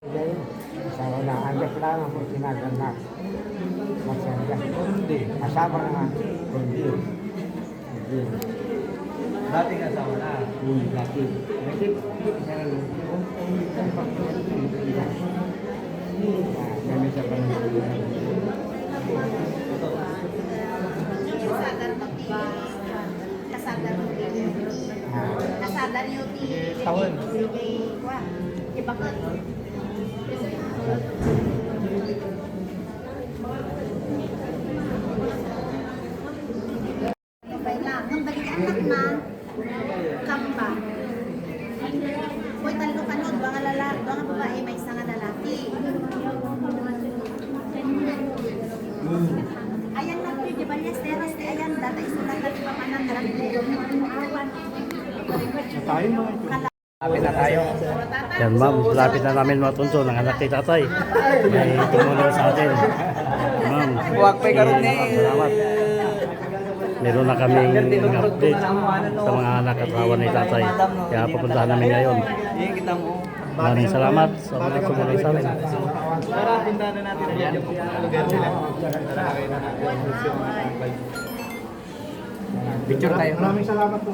Sa unahan ka lang ako sinaganak. Masaya. Hindi. Kasama na nga. Hindi. Hindi. Dating asawa na. Dati. Dati. Ganun siya pa naman. Kasada niyo ti Tahun. Iba ka. Kailangan balik anak na kamba. Koy talo kanod mga lalaki, mga babae may isa nga lalaki. Ayan na di ba yes teras ti ayan data isulat na pa manan ran Tayo mo. Lapit na tayo. Yan ma'am, lapit na namin matunto ng anak ni tatay. May tumulong sa atin. Ma'am, Huwag pa karon ni. salamat. Meron na kaming update sa mga anak at asawa ni tatay. Kaya pupuntahan namin ngayon. Yung kita mo. Maraming salamat sa mga tumulong sa amin. Para tindahan na natin ang yung lugar nila. Picture tayo. Maraming salamat po.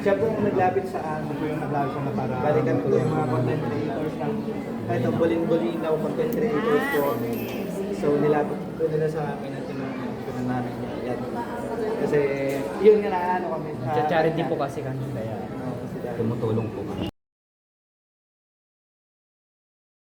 Siya po ang naglapit sa ano po yung naglapit sa para Balikan ko yung mga content creators ng kahit ang buling-bulinaw content creators po. So nilapit po nila sa akin at tinutunan namin yan. Kasi yun nga na ano kami. Sa charity po kasi kami. Kaya sila. tumutulong po kami.